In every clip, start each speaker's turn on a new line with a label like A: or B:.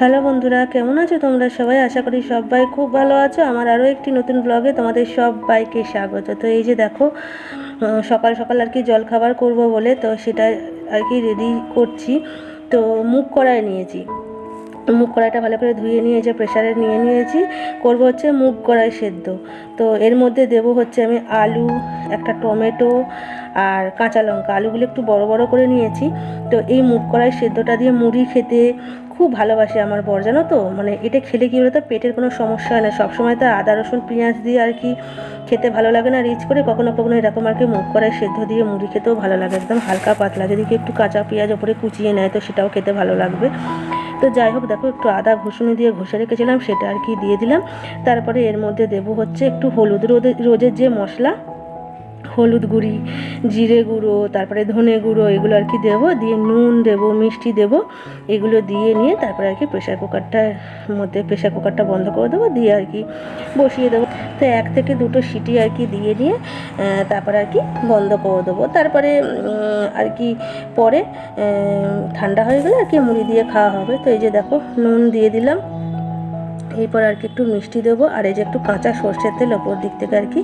A: Hello বন্ধুরা, কেমন আছো তোমরা সবাই? আশা করি সবাই খুব ভালো আছো। আমার আরও একটি নতুন ব্লগে তোমাদের সবাইকে স্বাগত। তো এই যে দেখো, সকাল সকাল আর কি জলখাবার করব বলে তো সেটা আর কি রেডি করছি। তো মুগ কড়াই নিয়েছি, মুগ কড়াইটা ভালো করে ধুয়ে নিয়ে যে প্রেসারে নিয়ে নিয়েছি। করব হচ্ছে মুগ কড়াই সেদ্ধ। তো এর মধ্যে দেব হচ্ছে আমি আলু, একটা টমেটো আর কাঁচা লঙ্কা। আলুগুলো একটু বড় বড় করে নিয়েছি। তো এই মুগ কড়াই সেদ্ধটা দিয়ে মুড়ি খেতে খুব ভালোবাসে আমার বর, জানো তো। মানে এটা খেলে কী বলতো, পেটের কোনো সমস্যা হয় না। সবসময় তো আদা রসুন পেঁয়াজ দিয়ে আর কি খেতে ভালো লাগে না রিচ করে, কখনো কখনো এরকম আর কি মুগ কড়াই সেদ্ধ দিয়ে মুড়ি খেতেও ভালো লাগে, একদম হালকা পাতলা। যদি কি একটু কাঁচা পেঁয়াজ ওপরে কুচিয়ে নেয় তো সেটাও খেতে ভালো লাগবে। তো যাই হোক, দেখো একটু আদা ঘুষুনি দিয়ে ঘষে রেখেছিলাম, সেটা আর কি দিয়ে দিলাম। তারপরে এর মধ্যে দেবো হচ্ছে একটু হলুদ, রোজের যে মশলা, হলুদ গুঁড়ি, জিরে গুঁড়ো, তারপরে ধনে গুঁড়ো, এগুলো আর কি দেবো। দিয়ে নুন দেবো, মিষ্টি দেবো। এগুলো দিয়ে নিয়ে তারপরে আর কি প্রেশার কুকারটা বন্ধ করে দেবো, দিয়ে আর কি বসিয়ে দেবো। তো 1 থেকে 2টো সিটি আর কি দিয়ে নিয়ে তারপরে আর কি বন্ধ করে দেবো। তারপরে আর কি পরে ঠান্ডা হয়ে গেলে আর কি মুড়ি দিয়ে খাওয়া হবে। তো এই যে দেখো, নুন দিয়ে দিলাম, এরপর আর কি একটু মিষ্টি দেবো, আর এই যে একটু কাঁচা সর্ষের তেল ওপর দিক থেকে আর কি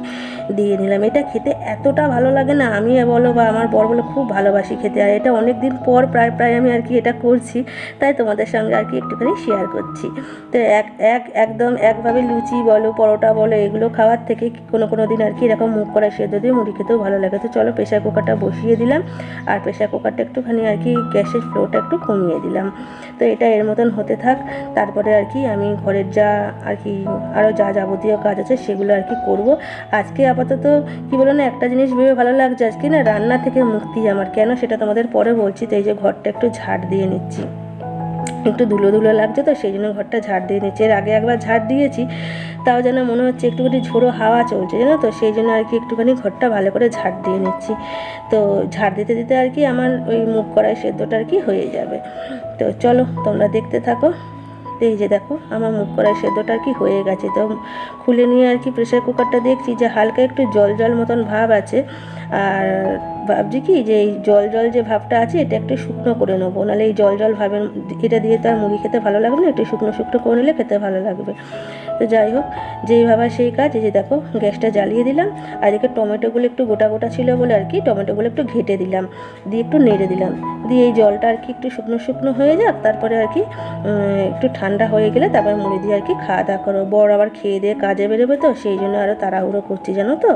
A: দিয়ে নিলাম। এটা খেতে এতটা ভালো লাগে না, আমি বলো বা আমার বর বলো, খুব ভালোবাসি খেতে। আর এটা অনেক দিন পর প্রায় আমি আর কি এটা করছি, তাই তোমাদের সঙ্গে আর কি একটুখানি শেয়ার করছি। তো একদম একভাবে লুচি বলো, পরোটা বলো, এগুলো খাওয়ার থেকে কোনো দিন আর কি এরকম মুগ কড়াই সেদ্ধ দিয়ে মুড়ি খেতেও ভালো লাগে। তো চলো, প্রেশার কুকারটা বসিয়ে দিলাম, আর প্রেশার কুকারটা একটুখানি আর কি গ্যাসের ফ্লেমটা একটু কমিয়ে দিলাম। তো এটা এর মতন হতে থাক। তারপরে আর কি আমি ঘরের যা আর কি আরও যা যাবতীয় কাজ আছে সেগুলো আর কি করব। আজকে আপাতত কি বলো না, একটা জিনিস ভেবে ভালো লাগছে, আজকে না রান্না থেকে মুক্তি আমার। কেন সেটা তোমাদের পরে বলছি। তো এই যে ঘরটা একটু ঝাড় দিয়ে নিচ্ছি, একটু ধুলো লাগছে, তো সেই জন্য ঘরটা ঝাড় দিয়ে নিচ্ছি। এর আগে একবার ঝাড় দিয়েছি, তাও যেন মনে হচ্ছে একটুখানি ঝোড়ো হাওয়া চলছে, জানো তো। সেই জন্য আর কি একটুখানি ঘরটা ভালো করে ঝাড় দিয়ে নিচ্ছি। তো ঝাড় দিতে দিতে আর কি আমার ওই মুগ কড়াই সেদ্ধটা আর কি হয়ে যাবে। তো চলো তোমরা দেখতে থাকো। এই যে দেখো, আমার মুগ কড়াই সেদ্ধটা আর কি হয়ে গেছে। তো খুলে নিয়ে আর কি প্রেশার কুকারটা দেখছি যে হালকা একটু জল মতন ভাব আছে। আর ভাবছি কি যে এই জল যে ভাবটা আছে এটা একটু শুকনো করে নেবো, নাহলে এই জল ভাবের এটা দিয়ে তো আর মুড়ি খেতে ভালো লাগবে না। একটু শুকনো করে নিলে খেতে ভালো লাগবে। তো যাই হোক, যেই ভাবা সেই কাজ। এই যে দেখো, গ্যাসটা জ্বালিয়ে দিলাম, আর এদিকে টমেটোগুলো একটু গোটা ছিল বলে আর কি টমেটোগুলো একটু ঘেটে দিলাম, দিয়ে একটু নেড়ে দিলাম। দিয়ে এই জলটা আর কি একটু শুকনো হয়ে যাক, তারপরে আর কি একটু ঠান্ডা হয়ে গেলে তারপর মুড়ি দিয়ে আর কি খাওয়া দাওয়া করো। বর আবার খেয়ে দিয়ে কাজে বেরোবে, তো সেই জন্য আরও তাড়াহুড়ো করছি, জানো তো।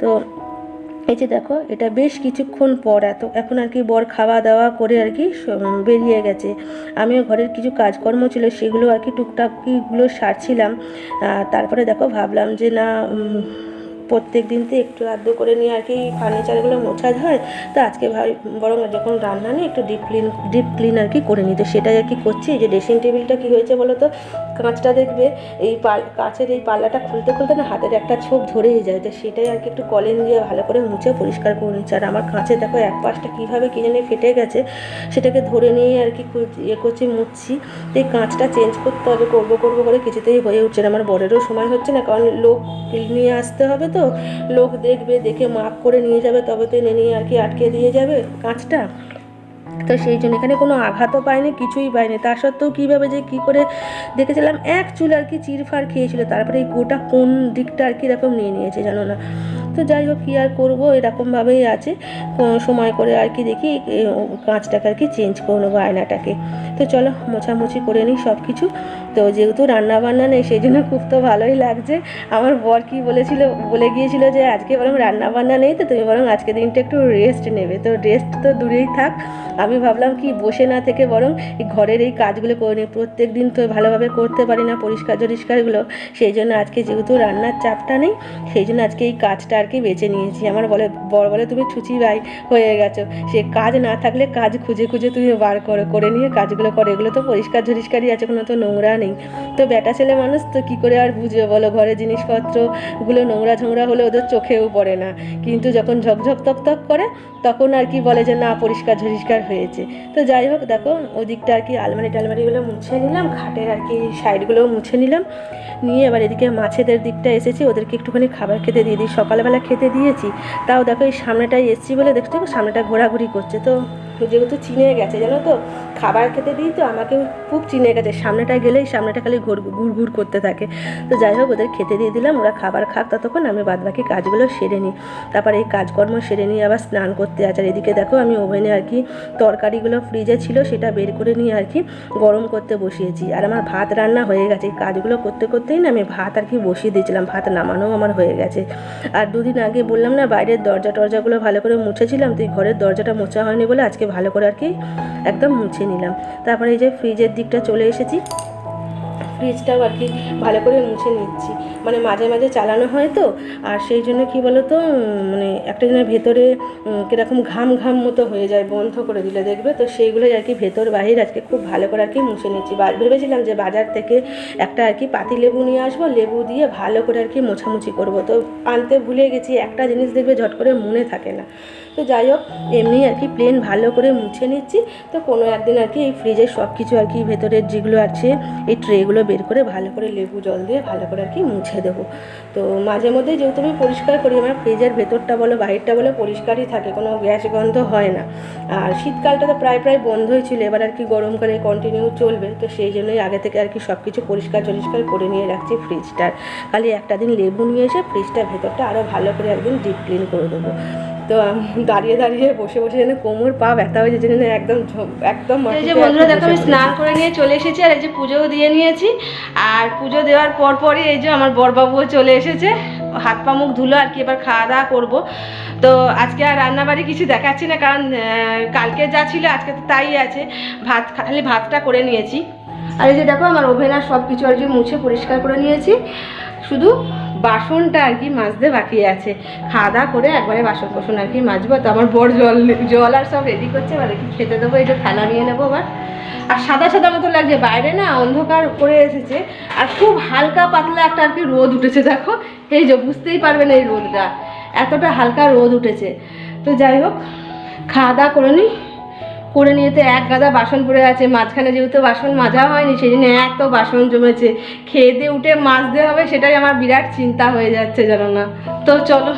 A: তো এই যে দেখো, এটা বেশ কিছুক্ষণ পর এখন আর কি বর খাওয়া দাওয়া করে আর কি বেরিয়ে গেছে। আমিও ঘরের কিছু কাজকর্ম ছিল সেগুলো আর কি টুকটাকিগুলো সারছিলাম। তারপরে দেখো, ভাবলাম যে না, প্রত্যেক দিন তো একটু আধটু করে নিয়ে আর কি ফার্নিচারগুলো মোছা হয়। তো আজকে বরং যখন রান্না নেই একটু ডিপ ক্লিন আর কি করে নিই। তো সেটাই আর কি করছি। এই যে ড্রেসিং টেবিলটা কী হয়েছে বলো তো, কাঁচটা দেখবে এই কাঁচের এই পাল্লাটা খুলতে না হাতের একটা ছোপ ধরেই যায়। তো সেটাই আর কি একটু কলেন দিয়ে ভালো করে মুছে পরিষ্কার করে নিচ্ছি। আর আমার কাঁচে দেখো এক পাশটা কীভাবে কী জানি ফেটে গেছে, সেটাকে ধরে নিয়ে আর কি করছি, মুছছি। তো এই কাঁচটা চেঞ্জ করতে হবে, করবো করে কিছুতেই হয়ে উঠছে না। আমার বরেরও সময় হচ্ছে না, কারণ লোক নিয়ে আসতে হবে। তো লোক দেখবে, দেখে মাপ করে নিয়ে যাবে, তবে তো এনে নিয়ে আর কি আটকে দিয়ে যাবে কাঁচটা। তো সেই জন্য এখানে কোনো আঘাতও পাইনি, কিছুই পাইনি। তা সত্ত্বেও কীভাবে যে কী করে দেখেছিলাম, এক চুল আর কি চিরফার খেয়েছিল, তারপরে এই গোটা কোন দিকটা আর কি এরকম নিয়েছে, জানো না। তো যাই হোক, কী আর করবো, এরকমভাবেই আছে। সময় করে আর কি দেখি কাঁচটাকে আর কি চেঞ্জ করে নেবো, আয়নাটাকে। তো চলো মোছামুছি করে নিই সব কিছু। তো যেহেতু রান্নাবান্না নেই সেই জন্য খুব তো ভালোই লাগছে। আমার বর কি বলে গিয়েছিল যে আজকে বরং রান্নাবান্না নেই, তো তুমি বরং আজকে দিনটা একটু রেস্ট নেবে। তো রেস্ট তো দূরেই থাক, আমি ভাবলাম কি বসে না থেকে বরং এই ঘরের এই কাজগুলো করে নিই। প্রত্যেক দিন তো ভালোভাবে করতে পারি না পরিষ্কারগুলো, সেই জন্য আজকে যেহেতু রান্নার চাপটা নেই, সেই জন্য আজকে এই কাজটা আর কি বেছে নিয়েছি। আমার বর বলে তুমি ছুচি ভাই হয়ে গেছো, সে কাজ না থাকলে কাজ খুঁজে তুমি বার করে নিয়ে কাজগুলো করো। এগুলো তো পরিষ্কারই আছে, কোনো তো নোংরা নেই। তো বেটা ছেলে মানুষ তো কী করে আর বুঝবে বলো, ঘরের জিনিসপত্রগুলো নোংরা হলে ওদের চোখেও পড়ে না, কিন্তু যখন ঝকঝক তক করে তখন আর কি বলে যে না, পরিষ্কার হয়েছে। তো যাই হোক, দেখো ওদিকটা আর কি আলমারিগুলো মুছে নিলাম, খাটের আর কি সাইডগুলোও মুছে নিলাম, নিয়ে এবার এদিকে মাছেদের দিকটা এসেছি, ওদেরকে একটুখানি খাবার খেতে দিয়ে দিই। সকালবেলা খেতে দিয়েছি, তাও দেখো এই সামনেটায় এসেছি বলে দেখছো সামনেটা ঘোরাঘুরি করছে। তো যেহেতু চিনে গেছে জানো তো, খাবার খেতে দিই তো আমাকেও খুব চিনে গেছে, সামনেটায় গেলেই সামনেটা খালি ঘুর ঘুর করতে থাকে। তো যাই হোক ওদের খেতে দিয়ে দিলাম, ওরা খাবার খাক, ততক্ষণ আমি বাদবাকি কাজগুলো সেরে নিই। তারপর এই কাজকর্ম সেরে নিয়ে আবার স্নান করতে আছে। আর এদিকে দেখো আমি ওভেনে আর কি তরকারিগুলো ফ্রিজে ছিল সেটা বের করে নিয়ে আর কি গরম করতে বসিয়েছি। আর আমার ভাত রান্না হয়ে গেছে, এই কাজগুলো করতে করতেই না আমি ভাত আর কি বসিয়ে দিয়েছিলাম, ভাত নামানোও আমার হয়ে গেছে। আর দুদিন আগে বললাম না বাইরের দরজা টরজাগুলো ভালো করে মুছেছিলাম, তো এই ঘরের দরজাটা মোছা হয়নি বলে আজকে ভালো করে আর কি একদম মুছে নিলাম। তারপরে এই যে ফ্রিজের দিকটা চলে এসেছি, ফ্রিজটাও আর কি ভালো করে মুছে নিচ্ছি, মানে মাঝে মাঝে চালানো হয় তো। আর সেই জন্য কি বলো তো, মানে একটা দিনের ভেতরে কীরকম ঘাম ঘাম মতো হয়ে যায় বন্ধ করে দিলে দেখবে, তো সেইগুলোই আর কি ভেতর বাহির আজকে খুব ভালো করে আর কি মুছে নিচ্ছি। ভেবেছিলাম যে বাজার থেকে একটা আর কি পাতি লেবু নিয়ে আসবো, লেবু দিয়ে ভালো করে আর কি মোছামুছি করবো, তো আনতে ভুলে গেছি। একটা জিনিস দেখবে ঝট করে মনে থাকে না। তো যাই হোক এমনি আর কি প্লেন ভালো করে মুছে নিচ্ছি। তো কোনো একদিন আর কি এই ফ্রিজের সব কিছু আর কি ভেতরের যেগুলো আছে এই ট্রেগুলো বের করে ভালো করে লেবু জল দিয়ে ভালো করে আর কি মুছে দেবো। তো মাঝে মধ্যে যেহেতু আমি পরিষ্কার করি, আমার ফ্রিজের ভেতরটা বলো বাহিরটা বলো পরিষ্কারই থাকে, কোনো গ্যাস গন্ধ হয় না। আর শীতকালটা তো প্রায় বন্ধই ছিল, এবার আর কি গরমকালে কন্টিনিউ চলবে, তো সেই জন্যই আগে থেকে আর কি সব কিছু পরিষ্কার করে নিয়ে রাখছি ফ্রিজটার। খালি একটা দিন লেবু নিয়ে এসে ফ্রিজটার ভেতরটা আরও ভালো করে একদিন ডিপ ক্লিন করে দেবো। তো দাঁড়িয়ে দাঁড়িয়ে বসে বসে যেন কোমর পা ব্যথা হয়েছে, যেন একদম একদম। এই যে বন্ধুরা দেখো আমি স্নান করে নিয়ে চলে এসেছি, আর এই যে পুজোও দিয়ে নিয়েছি। আর পুজো দেওয়ার পরই এই যে আমার বড়বাবুও চলে এসেছে, হাত পা মুখ ধুলো আর কি, এবার খাওয়া দাওয়া করবো। তো আজকে আর রান্নাবাড়ি কিছু দেখাচ্ছি না, কারণ কালকে যা ছিল আজকে তো তাই আছে, খালি ভাতটা করে নিয়েছি। আর এই যে দেখো আমার ওভেন আর সব কিছু আর কি মুছে পরিষ্কার করে নিয়েছি, শুধু বাসনটা আর কি মাজতে বাকি আছে। খাওয়া দাওয়া করে একবারে বাসন কোসন আর কি মাজবো। তো আমার বড় জল আর সব রেডি করছে, এবার কি খেতে দেবো, এই যে থালা নিয়ে নেবো আবার। আর সাদা সাদা মতো লাগছে, বাইরে না অন্ধকার করে এসেছে, আর খুব হালকা পাতলা একটা আর কি রোদ উঠেছে দেখো, এই যে বুঝতেই পারবে না এই রোদটা, এতটা হালকা রোদ উঠেছে। তো যাই হোক খাওয়া দাওয়া করে নিয়ে তো এক গাদা বাসন পড়ে আছে, মাঝখানে যেহেতু বাসন মাজা হয়নি সেই জন্য এত বাসন জমেছে, খেয়ে দিয়ে উঠে মাজতে হবে, সেটাই আমার বিরাট চিন্তা হয়ে যাচ্ছে জানো না। তো চলো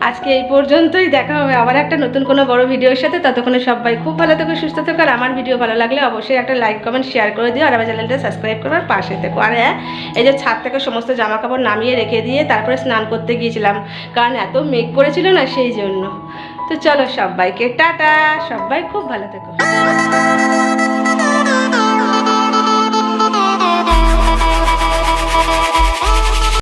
A: আজকে এই পর্যন্তই, দেখা হবে আবার একটা নতুন কোনো বড় ভিডিওর সাথে। ততক্ষণে সবাই খুব ভালো থেকো, সুস্থ থেকো। আর আমার ভিডিও ভালো লাগলে অবশ্যই একটা লাইক কমেন্ট শেয়ার করে দিও, আর আমার চ্যানেলটা সাবস্ক্রাইব করবার পাশে থেকো। আর হ্যাঁ, এই যে ছাদ থেকে সমস্ত জামা কাপড় নামিয়ে রেখে দিয়ে তারপরে স্নান করতে গিয়েছিলাম, কারণ এত মেঘ করেছিল না সেই জন্য। তো চলো সবাইকে টাটা, সবাই খুব ভালো থেকো।